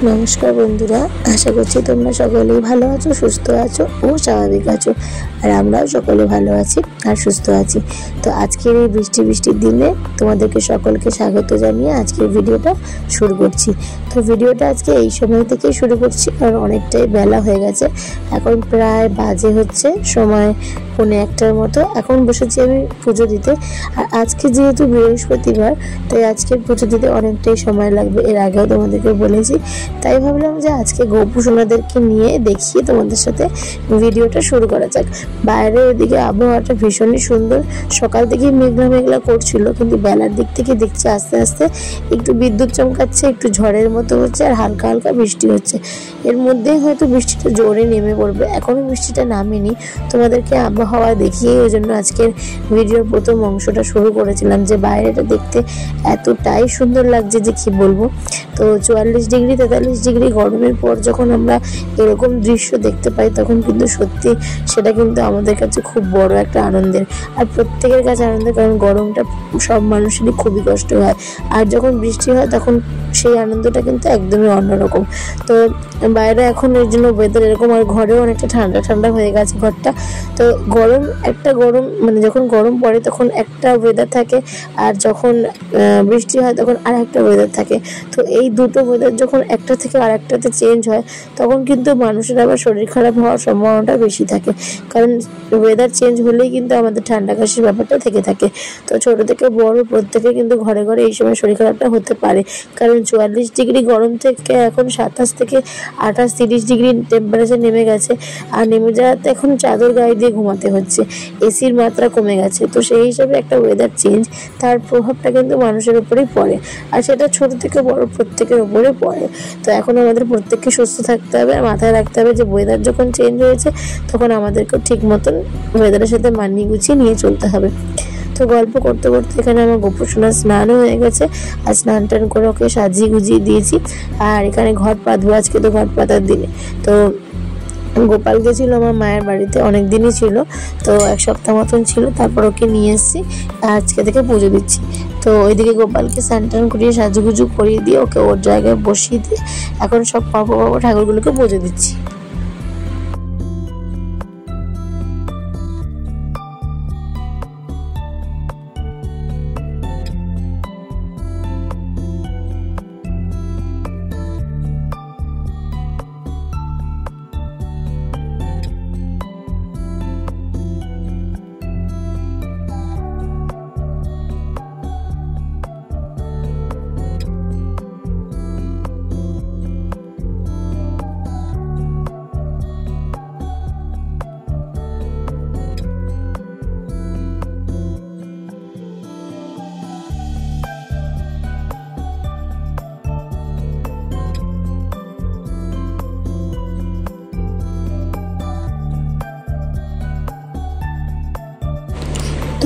নমস্কার বন্ধুরা, আশা করছি তোমরা সকলেই ভালো আছো, সুস্থ আছো ও স্বাভাবিক আছো। আর আমরাও সকলে ভালো আছি আর সুস্থ আছি। তো আজকের এই বৃষ্টির দিনে তোমাদেরকে সকলকে স্বাগত জানিয়ে আজকের ভিডিওটা শুরু করছি। তো ভিডিওটা আজকে এই সময় থেকেই শুরু করছি, কারণ অনেকটাই বেলা হয়ে গেছে। এখন প্রায় বাজে হচ্ছে সময় 1:45 মতো। এখন বসেছি আমি পুজো দিতে। আর আজকে যেহেতু বৃহস্পতিবার, তাই আজকের পুজো দিতে অনেকটাই সময় লাগবে, এর আগেও তোমাদেরকে বলেছি। তাই ভাবলাম যে আজকে গোপু সোনাদেরকে নিয়ে দেখিয়ে তোমাদের সাথে ভিডিওটা শুরু করা যাক। বাইরে ওদিকে আবহাওয়াটা ভীষণই সুন্দর। সকাল থেকেই মেঘলা মেঘলা করছিল, কিন্তু বেলার দিক থেকে দেখছি আস্তে আস্তে একটু বিদ্যুৎ চমকাচ্ছে, একটু ঝড়ের মতো হচ্ছে, আর হালকা হালকা বৃষ্টি হচ্ছে। এর মধ্যেই হয়তো বৃষ্টিটা জোরে নেমে পড়বে। এখনো বৃষ্টিটা নামেনি, তোমাদেরকে আবহাওয়া দেখিয়ে ওই জন্য আজকের ভিডিওর প্রথম অংশটা শুরু করেছিলাম। যে বাইরেটা দেখতে এতটাই সুন্দর লাগছে যে কি বলবো। তো 44 ডিগ্রি 43 ডিগ্রি গরমের পর যখন আমরা এরকম দৃশ্য দেখতে পাই, তখন কিন্তু সত্যি সেটা কিন্তু আমাদের কাছে খুব বড় একটা আনন্দের, আর প্রত্যেকের কাছে আনন্দের। কারণ গরমটা সব মানুষেরই খুবই কষ্ট হয়, আর যখন বৃষ্টি হয় তখন সেই আনন্দটা কিন্তু একদমই অন্যরকম। তো বাইরে এখন এর জন্য ওয়েদার এরকম, আর ঘরেও অনেকটা ঠান্ডা ঠান্ডা হয়ে গেছে ঘরটা। তো গরম মানে যখন গরম পড়ে তখন একটা ওয়েদার থাকে, আর যখন বৃষ্টি হয় তখন আর একটা ওয়েদার থাকে। তো এই দুটো ওয়েদার যখন একটা থেকে আর একটাতে চেঞ্জ হয়, তখন কিন্তু মানুষের আবার শরীর খারাপ হওয়ার সম্ভাবনাটা বেশি থাকে। কারণ ওয়েদার চেঞ্জ হলেই কিন্তু আমাদের ঠান্ডা কাশির ব্যাপারটা থেকে থাকে। তো ছোট থেকে বড় প্রত্যেকে কিন্তু ঘরে ঘরে এই সময় শরীর খারাপটা হতে পারে। কারণ 44 ডিগ্রি গরম থেকে এখন 27 থেকে 28 30 ডিগ্রি টেম্পারেচার নেমে গেছে। আর নেমে যাওয়াতে এখন চাদর গায়ে দিয়ে ঘুমাতে হচ্ছে, এসির মাত্রা কমে গেছে। তো সেই হিসাবে একটা ওয়েদার চেঞ্জ, তার প্রভাবটা কিন্তু মানুষের উপরেই পড়ে, আর সেটা ছোট থেকে বড় প্রত্যেকের উপরে পড়ে। তো এখন আমাদের প্রত্যেককে সুস্থ থাকতে হবে, আর মাথায় রাখতে হবে যে ওয়েদার যখন চেঞ্জ হয়েছে, তখন আমাদেরকেও ঠিক মতন ওয়েদারের সাথে মানিয়ে গুছিয়ে নিয়ে চলতে হবে। তো গল্প করতে করতে এখানে আমার গোপু সোনার স্নানও হয়ে গেছে, আর স্নান টান করে ওকে সাজিয়ে গুজিয়ে দিয়েছি। আর এখানে ঘট পাতবো, আজকে তো ঘট পাতার দিনে। তো গোপাল গেছিল আমার মায়ের বাড়িতে, অনেক দিনই ছিল, তো 1 সপ্তাহ মতন ছিল। তারপর ওকে নিয়ে এসেছি, আজকে থেকে পুজো দিচ্ছি। তো ওইদিকে গোপালকে স্নান টান করিয়ে সাজুগুজু করিয়ে দিয়ে ওকে ওর জায়গায় বসিয়ে দিয়ে এখন সব পাবো ঠাকুরগুলোকে পুজো দিচ্ছি।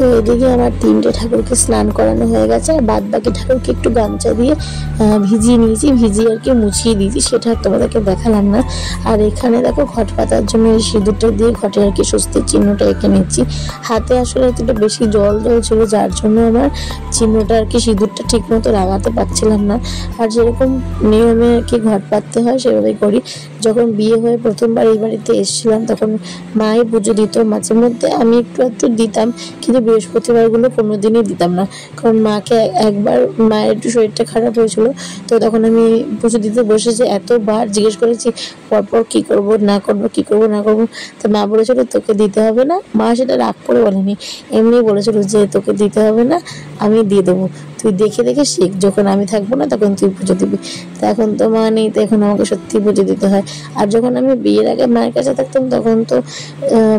তো এদিকে আমার 3টে ঠাকুরকে স্নান করানো হয়ে গেছে, আর বাদ বাকি ঠাকুরকে একটু গামছা দিয়ে ভিজিয়ে নিয়েছি, ভিজিয়ে আর কি মুছিয়ে দিয়েছি, সেটা তোমাদেরকে দেখালাম না। আর এখানে দেখো ঘট পাতার জন্য এই সিঁদুরটা দিয়ে ঘটে আর কি স্বস্তির চিহ্নটা এঁকে নিচ্ছি। হাতে আসলে এতটা বেশি জল দেওয়া ছিল, যার জন্য আমার চিহ্নটা আর কি সিঁদুরটা ঠিক মতো লাগাতে পারছিলাম না। আর যেরকম নিয়মে আর কি ঘট পাততে হয় সেভাবেই করি। যখন বিয়ে হয়ে প্রথমবার এই বাড়িতে এসেছিলাম, তখন মাই পুজো দিত, মাঝে মধ্যে আমি একটু দিতাম, কিন্তু বৃহস্পতিবারগুলো কোনোদিনই দিতাম না। কারণ মাকে একবার মায়ের একটু শরীরটা খারাপ হয়েছিল, তো তখন আমি পুজো দিতে বসেছি, এতবার জিজ্ঞেস করেছি পরপর কি করব না করব, কি করব না করব। তো মা বলেছিল তোকে দিতে হবে না। মা সেটা রাগ করে বলেনি, এমনি বলেছিল যে তোকে দিতে হবে না, আমি দিয়ে দেবো, তুই দেখে দেখে শিখ, যখন আমি থাকবো না তখন তুই পুজো দিবি। তো এখন তো মা নেই, তো এখন আমাকে সত্যি পুজো দিতে হয়। আর যখন আমি বিয়ের আগে মায়ের কাছে থাকতাম, তখন তো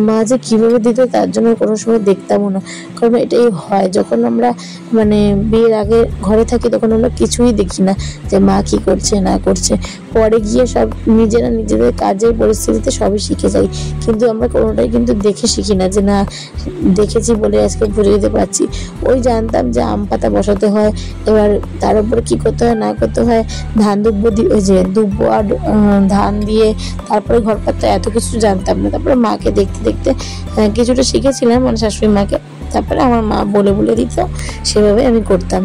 মা যে কীভাবে দিত তার জন্য কোনো সময় দেখতামও না। কারণ এটাই হয়, যখন আমরা মানে বিয়ের আগে ঘরে থাকি, তখন আমরা কিছুই দেখি না যে মা কী করছে না করছে। পরে গিয়ে সব নিজেরা নিজেদের কাজের পরিস্থিতিতে সবই শিখে যাই, কিন্তু আমরা কোনোটাই কিন্তু দেখে শিখি না যে না দেখেছি বলে আজকে পুজো দিতে পারছি। ওই জানতাম যে আম পাতা বসাতে হয়, এবার তার উপরে কী করতে হয় না করতে হয়, ধান দুব্বো দিয়ে ওই যে দুব্বো আর ধান দিয়ে তারপরে ঘর পাততে, এত কিছু জানতাম না। তারপরে মাকে দেখতে দেখতে কিছুটা শিখেছিলাম, মানে শাশুড়ি মাকে। তারপরে আমার মা বলে বলে দিত, সেভাবে আমি করতাম।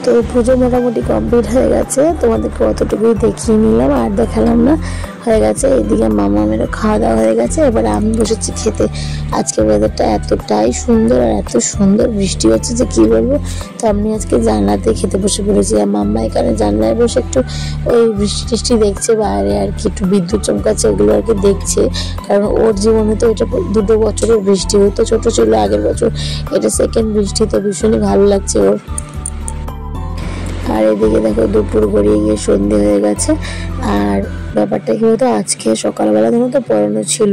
তো পুজো মোটামুটি কমপ্লিট হয়ে গেছে, তোমাদেরকে অতটুকুই দেখিয়ে নিলাম আর দেখালাম না। হয়ে গেছে, এইদিকে মামামেরও খাওয়া দাওয়া হয়ে গেছে, এবার আমি বসেছি খেতে। আজকে ওয়েদারটা এতটাই সুন্দর আর এত সুন্দর বৃষ্টি হচ্ছে যে কি বলবো। তো আমি আজকে জানলাতে খেতে বসে পড়েছি, আর মাম্মা এখানে জানলায় বসে একটু ওই বৃষ্টি টিষ্টি দেখছে বাইরে আর কি, একটু বিদ্যুৎ চমকাচ্ছে এগুলো আর কি দেখছে। কারণ ওর জীবনে তো এটা 2 বছরের বৃষ্টি, ও তো ছোট ছিল আগের বছর, এটা সেকেন্ড বৃষ্টি, তো ভীষণই ভালো লাগছে ওর। আর এদিকে দেখো দুপুর গড়িয়ে গিয়ে সন্ধে হয়ে গেছে। আর ব্যাপারটা কি বলতো, আজকে সকালবেলা ধরো তো পড়ানো ছিল,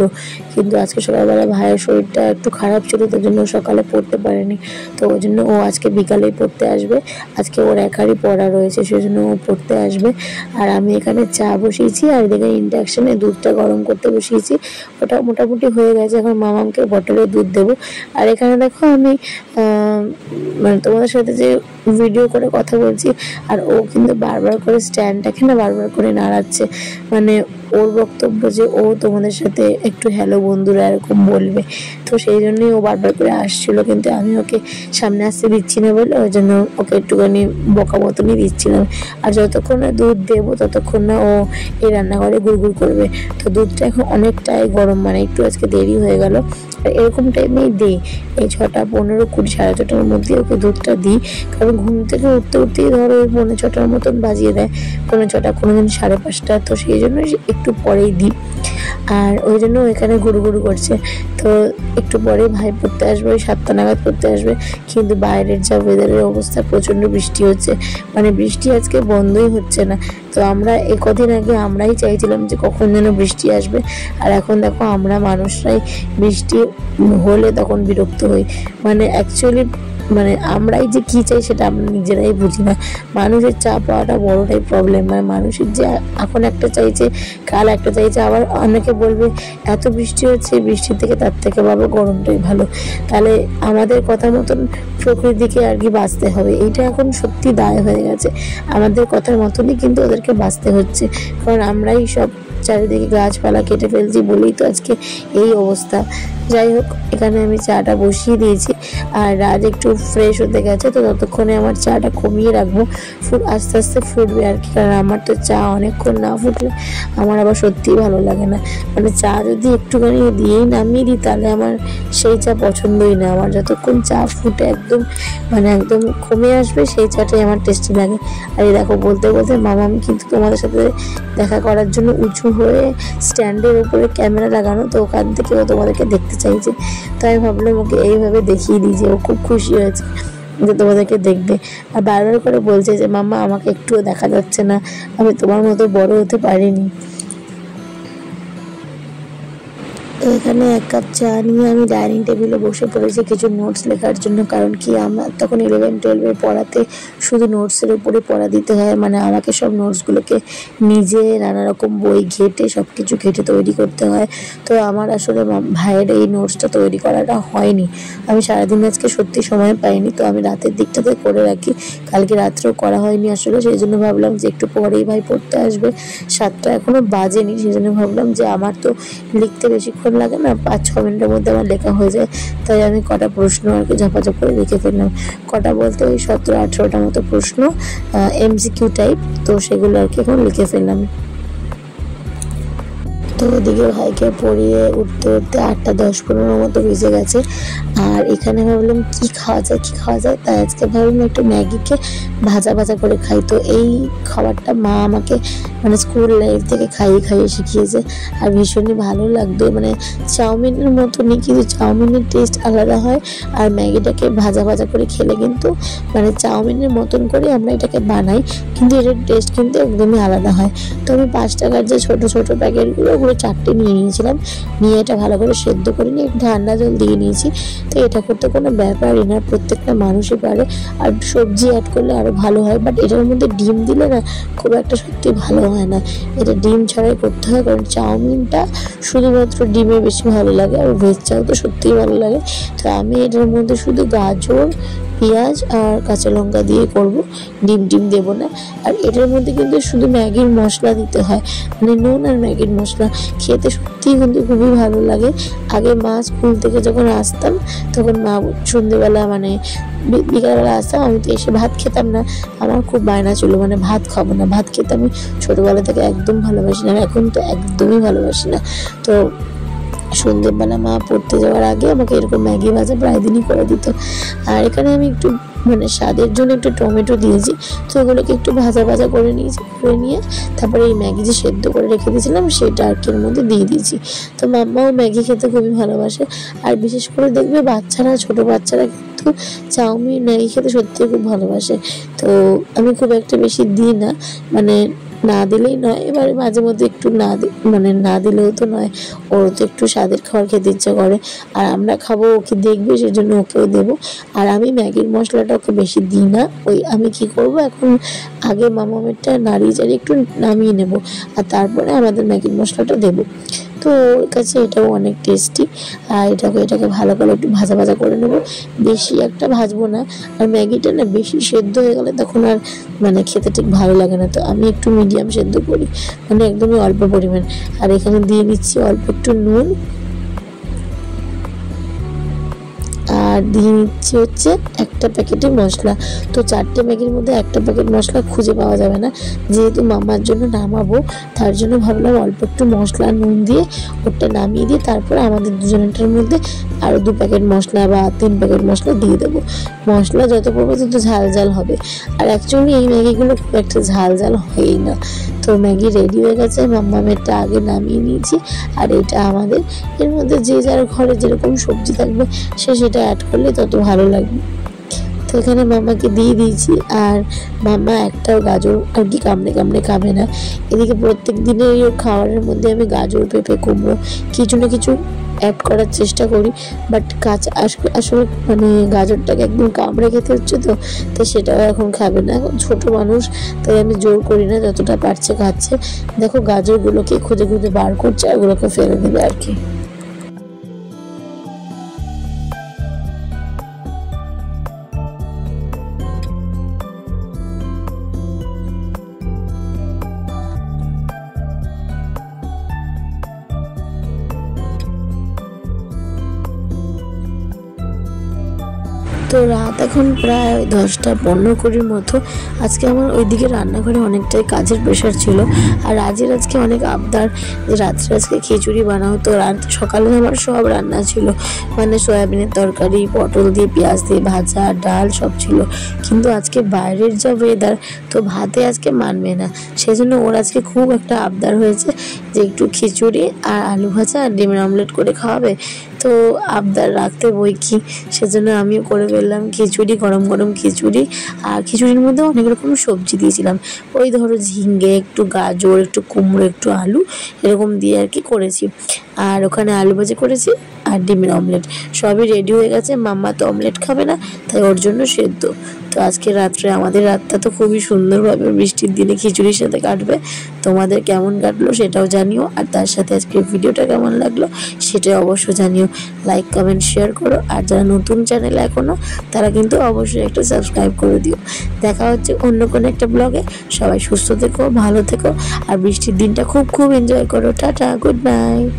কিন্তু আজকে সকালবেলা ভাইয়ের শরীরটা একটু খারাপ ছিল, তার জন্য সকালে পড়তে পারেনি। তো ওই জন্য ও আজকে বিকালেই পড়তে আসবে, আজকে ওর একারই পড়া রয়েছে, সেই জন্য ও পড়তে আসবে। আর আমি এখানে চা বসিয়েছি, আর এদিকে ইন্ডাকশনে দুধটা গরম করতে বসিয়েছি, ওটা মোটামুটি হয়ে গেছে। এখন মামামকে বটলে দুধ দেবো। আর এখানে দেখো আমি মানে তোমাদের সাথে যে ভিডিও করে কথা বলছি, আর ও কিন্তু বারবার করে স্ট্যান্ডটাকে না বারবার করে নাড়াচ্ছে, মানে ওর বক্তব্য যে ও তোমাদের সাথে একটু হ্যালো বন্ধুরা এরকম বলবে, তো সেই জন্যই ও বারবার করে আসছিল। কিন্তু আমি ওকে সামনে আসতে দিচ্ছি না বলে ওই জন্য ওকে একটুখানি বকা মতনই দিচ্ছিলাম। আর যতক্ষণ না দুধ দেবো ততক্ষণ না ও এই রান্নাঘরে গুড়গুড় করবে। তো দুধটা এখন অনেকটাই গরম, মানে একটু আজকে দেরি হয়ে গেল। আর এরকম টাইমেই দিই, এই 6টা 15 20 সাড়ে 6টার মধ্যে ওকে দুধটা দিই। কারণ ঘুম থেকে উঠতে উঠতেই ধরো ওই 5:45টার মতন বাজিয়ে দেয়, 5:45, কোনোদিন 5:30। তো সেই জন্য একটু পরেই দিই। আর ওই জন্য এখানে গুড়গুড় করছে। তো একটু পরে ভাই পড়তে আসবে, ওই 7টা নাগাদ পড়তে আসবে। কিন্তু বাইরের যা ওয়েদারের অবস্থা, প্রচণ্ড বৃষ্টি হচ্ছে, মানে বৃষ্টি আজকে বন্ধই হচ্ছে না। তো আমরা কদিন আগে আমরাই চাইছিলাম যে কখন যেন বৃষ্টি আসবে, আর এখন দেখো আমরা মানুষরাই বৃষ্টি হলে তখন বিরক্ত হই। মানে অ্যাকচুয়ালি মানে আমরাই যে কি চাই সেটা আমরা নিজেরাই বুঝি না। মানুষের চা পাওয়াটা বড়টাই প্রবলেম, মানে মানুষের যে এখন একটা চাইছে কাল একটা চাইছে, আবার অনেকে বলবে এত বৃষ্টি হচ্ছে, বৃষ্টির থেকে তার থেকে ভালো গরমটাই ভালো। তাহলে আমাদের কথা মতন প্রকৃতিকে আর কি বাঁচতে হবে, এইটা এখন সত্যি দায় হয়ে গেছে। আমাদের কথার মতনই কিন্তু ওদেরকে বাঁচতে হচ্ছে, কারণ আমরাই সব চারিদিকে গাছপালা কেটে ফেলছি বলেই তো আজকে এই অবস্থা। যাই হোক, এখানে আমি চাটা বসিয়ে দিয়েছি, আর রাজ একটু ফ্রেশ হতে গেছে, তো ততক্ষণে আমার চাটা কমিয়ে রাখবো, আস্তে আস্তে ফুটবে আর কি। কারণ আমার তো চা অনেকক্ষণ না ফুটলে আমার আবার সত্যিই ভালো লাগে না। মানে চা যদি একটুখানি দিয়েই নামিয়ে দিই তাহলে আমার সেই চা পছন্দই না। আমার যতক্ষণ চা ফুটে একদম মানে একদম কমে আসবে সেই চাটাই আমার টেস্টি লাগে। আর এই দেখো বলতে বলতে মামাম কিন্তু তোমাদের সাথে দেখা করার জন্য উঁচু হয়ে স্ট্যান্ডের উপরে ক্যামেরা লাগানো, তো ওখান থেকে ও তোমাদেরকে দেখতে চাইছে। তাই ভাবলাম ওকে এইভাবে দেখিয়ে দিই যে ও খুব খুশি হয়েছে যে তোমাদেরকে দেখবে। আর বারবার করে বলছে যে মাম্মা আমাকে একটুও দেখা যাচ্ছে না, আমি তোমার মতো বড় হতে পারিনি। তো এখানে 1 কাপ চা নিয়ে আমি ডাইনিং টেবিলে বসে পড়েছি কিছু নোটস লেখার জন্য। কারণ কি আমার তখন 11-12 পড়াতে শুধু নোটসের উপরে পড়া দিতে হয়, মানে আমাকে সব নোটসগুলোকে নিজে নানা রকম বই ঘেটে সব কিছু ঘেটে তৈরি করতে হয়। তো আমার আসলে ভাইয়ের এই নোটসটা তৈরি করাটা হয়নি, আমি সারাদিন আজকে সত্যি সময় পাইনি। তো আমি রাতের দিকটাতে করে রাখি, কালকে রাত্রেও করা হয়নি আসলে। সেই জন্য ভাবলাম যে একটু পরেই ভাই পড়তে আসবে, 7টা এখনো বাজেনি, সেই জন্য ভাবলাম যে আমার তো লিখতে বেশিক্ষণ লাগে না, 5-6 মিনিটের মধ্যে আমার লেখা হয়ে যায়। তাই আমি কটা প্রশ্ন আর কি ঝাপাঝাপ করে লিখে ফেললাম। কটা বলতে ওই 17-18টা মতো প্রশ্ন, MCQ টাইপ, তো সেগুলো আর কি এখন লিখে ফেললাম। তো ওদিকে ভাইকে পড়িয়ে উঠতে উঠতে 8:10-15 মতো বেজে গেছে। আর এখানে ভাবলাম কি খাওয়া যায়, তাই আজকে ভাবলাম একটু ম্যাগিকে ভাজা ভাজা করে খাই। তো এই খাবারটা মা আমাকে মানে স্কুল লাইফ থেকে খাইয়ে শিখিয়েছে, আর ভীষণই ভালো লাগতো। মানে চাউমিনের মতনই, কিন্তু চাউমিনের টেস্ট আলাদা হয়, আর ম্যাগিটাকে ভাজা ভাজা করে খেলে কিন্তু মানে চাউমিনের মতন করে আমরা এটাকে বানাই, কিন্তু এটার টেস্ট কিন্তু একদমই আলাদা হয়। তো আমি 5 টাকার যে ছোট ছোট প্যাকেটগুলো, ওগুলো 4টে নিয়ে নিয়েছিলাম, নিয়ে এটা ভালো করে সেদ্ধ করে নিয়ে ঠান্ডা জল দিয়ে নিয়েছি। তো এটা করতে কোনো ব্যাপারই না, প্রত্যেকটা মানুষই পারে, আর সবজি অ্যাড করলে আরও ভালো হয়। বাট এটার মধ্যে ডিম দিলে না খুব একটা সত্যি ভালো হয় না, এটা ডিম ছাড়াই করতে হয়। কারণ চাউমিনটা শুধুমাত্র ডিমে বেশি ভালো লাগে, আর ভেজ চাও তো সত্যিই ভালো লাগে। তো আমি এটার মধ্যে শুধু গাজর, পেঁয়াজ আর কাঁচা লঙ্কা দিয়ে করব, ডিম দেবো না। আর এটার মধ্যে কিন্তু শুধু ম্যাগির মশলা দিতে হয়, মানে নুন আর ম্যাগির মশলা। খেতে সত্যিই কিন্তু খুবই ভালো লাগে। আগে মা স্কুল থেকে যখন আসতাম তখন মা সন্ধ্যেবেলা মানে বিকালবেলা আসতাম, আমি তো এসে ভাত খেতাম না। আমার খুব বায়না ছিল, মানে ভাত খাবো না, ভাত খেতে আমি ছোটোবেলা থেকে একদম ভালোবাসি না, এখন তো একদমই ভালোবাসি না। তো সন্ধ্যেবেলা মা পড়তে যাওয়ার আগে আমাকে এরকম ম্যাগি ভাজা প্রায় দিনই করে দিত। আর এখানে আমি একটু মানে স্বাদের জন্য একটু টমেটো দিয়েছি, তো ওগুলোকে একটু ভাজা করে নিয়েছি, করে নিয়ে তারপরে এই ম্যাগি যে সেদ্ধ করে রেখে দিয়েছিলাম সেটা আর কি এর মধ্যে দিয়ে দিয়েছি। তো মাম্মাও ম্যাগি খেতে খুবই ভালোবাসে। আর বিশেষ করে দেখবে বাচ্চারা, ছোটো বাচ্চারা কিন্তু চাউমিন ম্যাগি খেতে সত্যিই খুব ভালোবাসে। তো আমি খুব একটা বেশি দিই না, মানে না দিলেই নয়, এবারে মাঝে মধ্যে একটু মানে না দিলেও তো নয়, ওর তো একটু স্বাদের খাবার খেতে ইচ্ছা করে। আর আমরা খাবো, ওকে দেখবে, সেজন্য ওকেও দেবো। আর আমি ম্যাগির মশলাটা ওকে বেশি দিই না। ওই আমি কি করব এখন, আগে মামামেরটা নাড়িয়ে চাড়িয়ে একটু নামিয়ে নেব, আর তারপরে আমাদের ম্যাগির মশলাটা দেবো। তো ওর কাছে এটাও অনেক টেস্টি। আর এটাকে ভালো করে একটু ভাজা করে নেব, বেশি একটা ভাজবো না। আর ম্যাগিটা না বেশি সেদ্ধ হয়ে গেলে তখন আর মানে খেতে ঠিক ভালো লাগে না। তো আমি একটু মিডিয়াম সেদ্ধ করি, মানে একদমই অল্প পরিমাণ। আর এখানে দিয়ে দিচ্ছি অল্প একটু নুন, আর দিয়ে নিচ্ছি হচ্ছে একটা প্যাকেটের মশলা। তো 4টে ম্যাগির মধ্যে একটা প্যাকেট মশলা খুঁজে পাওয়া যাবে না, যেহেতু মামার জন্য নামাবো তার জন্য ভাবলাম অল্প একটু মশলা নুন দিয়ে ওটা নামিয়ে দিয়ে তারপরে আমাদের দুজনেরটার মধ্যে আরও 2 প্যাকেট মশলা বা 3 প্যাকেট মশলা দিয়ে দেবো। মশলা যত পড়বে তত ঝাল হবে। আর অ্যাকচুয়ালি এই ম্যাগিগুলো খুব একটা ঝাল হয়ই না। তো ম্যাগি রেডি হয়ে গেছে, মাম্মামেরটা আগে নামিয়ে নিয়েছি। আর এটা আমাদের, এর মধ্যে যে যার ঘরে যেরকম সবজি থাকবে সেটা অ্যাড করলে তত ভালো লাগবে। তো এখানে মামাকে দিয়ে দিয়েছি। আর মামা একটাও গাজর আর কি কামড়ে খাবে না। এদিকে প্রত্যেক দিনের খাবারের মধ্যে আমি গাজর, পেঁপে, কুমড়ো কিছু না কিছু অ্যাড করার চেষ্টা করি, বাট কাঁচা আসলে মানে গাজরটাকে একদম কামড়ে খেতে হচ্ছে, তো সেটাও এখন খাবে না, এখন ছোট মানুষ, তাই আমি জোর করি না, যতটা পারছে খাচ্ছে। দেখো গাজরগুলোকে খুঁজে বার করছে, আর ওগুলোকে ফেলে দেবে আর কি। তো রাত এখন প্রায় 10টা 15 মতো। আজকে আমার ওইদিকে রান্নাঘরে অনেকটাই কাজের প্রেশার ছিল। আর আজকে অনেক আবদার যে রাত্রে আজকে খিচুড়ি বানাও। তো সকালে আমার সব রান্না ছিল, মানে সয়াবিনের তরকারি, পটল দিয়ে পেঁয়াজ দিয়ে ভাজা, ডাল সব ছিল। কিন্তু আজকে বাইরের যা ওয়েদার, তো ভাতে আজকে মানবে না, সেজন্য ওর আজকে খুব একটা আবদার হয়েছে যে একটু খিচুড়ি আর আলু ভাজা আর ডিমের অমলেট করে খাওয়াবে। তো আবদার রাখতে বই কি, সেজন্য আমিও করে ফেললাম খিচুড়ি, গরম খিচুড়ি। আর খিচুড়ির মধ্যে অনেক রকম সবজি দিয়েছিলাম, ওই ধরো ঝিঙ্গে, একটু গাজর, একটু কুমড়ো, একটু আলু, এরকম দিয়ে আর কি করেছি। আর ওখানে আলু ভাজি করেছি আর ডিমের অমলেট, সবই রেডি হয়ে গেছে। মাম্মা তো অমলেট খাবে না, তাই ওর জন্য সেদ্ধ। তো আজকে রাত্রে আমাদের রাতটা তো খুবই সুন্দরভাবে বৃষ্টির দিনে খিচুড়ির সাথে কাটবে। তোমাদের কেমন কাটলো সেটাও জানিও, আর তার সাথে আজকের ভিডিওটা কেমন লাগলো সেটাও অবশ্যই জানিও। লাইক, কমেন্ট, শেয়ার করো। আর যারা নতুন চ্যানেলে এখনো, তারা কিন্তু অবশ্যই একটা সাবস্ক্রাইব করে দিও। দেখা হচ্ছে অন্য কোনো একটা ব্লগে। সবাই সুস্থ থেকো, ভালো থেকো, আর বৃষ্টির দিনটা খুব এনজয় করো। Tata, good night.